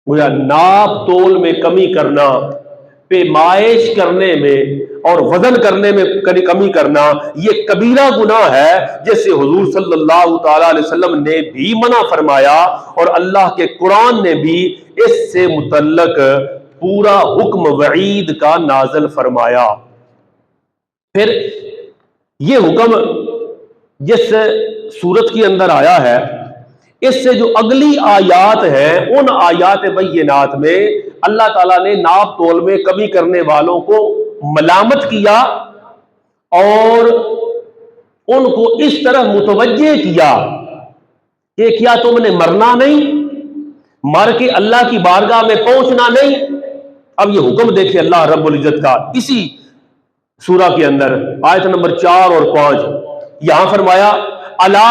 گویا ناپ تول میں کمی کرنا، پیمائش کرنے میں اور وزن کرنے میں کمی کرنا یہ کبیرہ گناہ ہے، جس سے حضور صلی اللہ تعالی علیہ وسلم نے بھی منع فرمایا، اور اللہ کے قرآن نے بھی اس سے متعلق پورا حکم وعید کا نازل فرمایا۔ پھر یہ حکم جس صورت کے اندر آیا ہے، اس سے جو اگلی آیات ہیں ان آیات بینات میں اللہ تعالیٰ نے ناپ تول میں کمی کرنے والوں کو ملامت کیا اور ان کو اس طرح متوجہ کیا کہ کیا تم نے مرنا نہیں، مر کے اللہ کی بارگاہ میں پہنچنا نہیں۔ اب یہ حکم دیکھیں اللہ رب العزت کا اسی سورہ کے اندر آیت نمبر 4 اور 5، یہاں فرمایا الا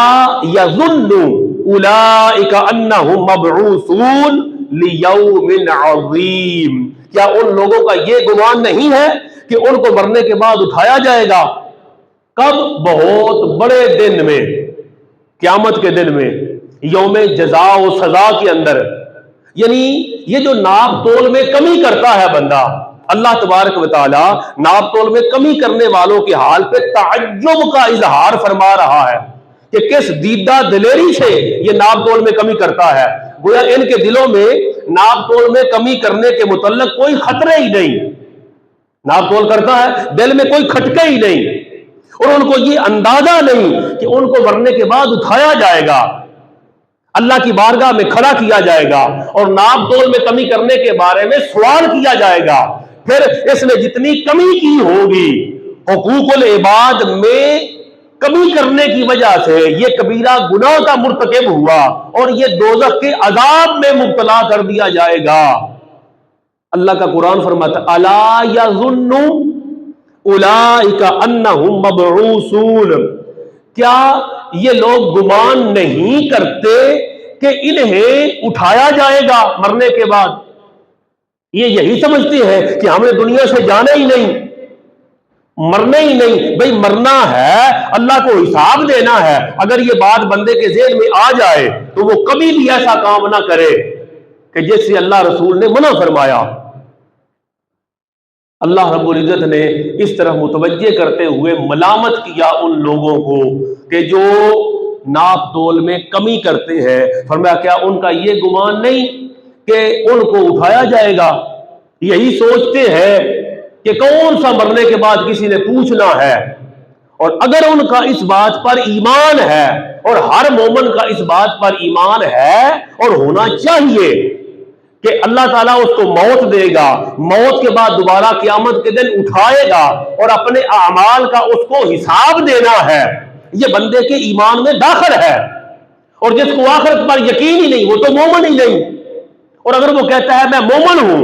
یظن اولئک انہم مبعوثون لیوم عظیم، کیا ان لوگوں کا یہ گمان نہیں ہے کہ ان کو مرنے کے بعد اٹھایا جائے گا؟ کب؟ بہت بڑے دن میں، قیامت کے دن میں، یوم جزا و سزا کے اندر۔ یعنی یہ جو ناپ تول میں کمی کرتا ہے بندہ، اللہ تبارک و تعالی ناپ تول میں کمی کرنے والوں کے حال پہ تعجب کا اظہار فرما رہا ہے کہ کس دیدہ دلیری سے یہ ناپ تول میں کمی کرتا ہے۔ گویا ان کے دلوں میں ناپ تول میں کمی کرنے کے متعلق کوئی خطرے ہی نہیں، ناپ تول کرتا ہے دل میں کوئی کھٹکے ہی نہیں، اور ان کو یہ اندازہ نہیں کہ ان کو مرنے کے بعد اٹھایا جائے گا، اللہ کی بارگاہ میں کھڑا کیا جائے گا، اور ناپ تول میں کمی کرنے کے بارے میں سوال کیا جائے گا۔ پھر اس نے جتنی کمی کی ہوگی حقوق العباد میں کمی کرنے کی وجہ سے یہ کبیرہ گناہ کا مرتکب ہوا اور یہ دوزخ کے عذاب میں مبتلا کر دیا جائے گا۔ اللہ کا قرآن فرماتا ہے الا یظن اولئک انہم مبعوثون، کیا یہ لوگ گمان نہیں کرتے کہ انہیں اٹھایا جائے گا مرنے کے بعد؟ یہ یہی سمجھتے ہیں کہ ہم نے دنیا سے جانا ہی نہیں، مرنا ہی نہیں۔ بھئی مرنا ہے، اللہ کو حساب دینا ہے۔ اگر یہ بات بندے کے ذہن میں آ جائے تو وہ کبھی بھی ایسا کام نہ کرے کہ جس سے اللہ رسول نے منع فرمایا۔ اللہ رب العزت نے اس طرح متوجہ کرتے ہوئے ملامت کیا ان لوگوں کو کہ جو ناپ تول میں کمی کرتے ہیں، فرمایا کیا ان کا یہ گمان نہیں کہ ان کو اٹھایا جائے گا؟ یہی سوچتے ہیں کہ کون سا مرنے کے بعد کسی نے پوچھنا ہے، اور اگر ان کا اس بات پر ایمان ہے، اور ہر مومن کا اس بات پر ایمان ہے اور ہونا چاہیے کہ اللہ تعالیٰ اس کو موت دے گا، موت کے بعد دوبارہ قیامت کے دن اٹھائے گا اور اپنے اعمال کا اس کو حساب دینا ہے، یہ بندے کے ایمان میں داخل ہے۔ اور جس کو آخرت پر یقین ہی نہیں وہ تو مومن ہی نہیں، اور اگر وہ کہتا ہے میں مومن ہوں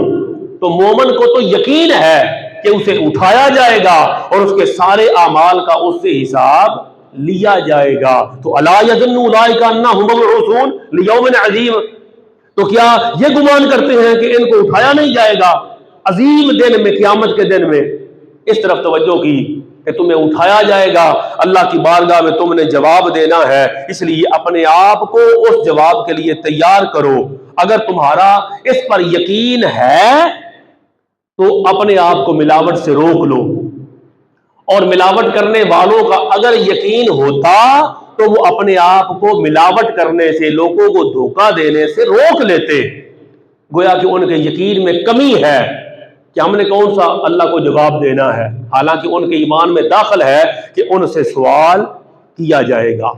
تو مومن کو تو یقین ہے کہ اسے اٹھایا جائے گا اور اس کے سارے اعمال کا اس سے حساب لیا جائے گا۔ تو الا یظن اولئک انہم مبعوثون لیوم عظیم، تو کیا یہ گمان کرتے ہیں کہ ان کو اٹھایا نہیں جائے گا عظیم دن میں، قیامت کے دن میں؟ اس طرف توجہ کی کہ تمہیں اٹھایا جائے گا، اللہ کی بارگاہ میں تم نے جواب دینا ہے، اس لیے اپنے آپ کو اس جواب کے لیے تیار کرو۔ اگر تمہارا اس پر یقین ہے تو اپنے آپ کو ملاوٹ سے روک لو، اور ملاوٹ کرنے والوں کا اگر یقین ہوتا تو وہ اپنے آپ کو ملاوٹ کرنے سے، لوگوں کو دھوکہ دینے سے روک لیتے۔ گویا کہ ان کے یقین میں کمی ہے کہ ہم نے کون سا اللہ کو جواب دینا ہے، حالانکہ ان کے ایمان میں داخل ہے کہ ان سے سوال کیا جائے گا۔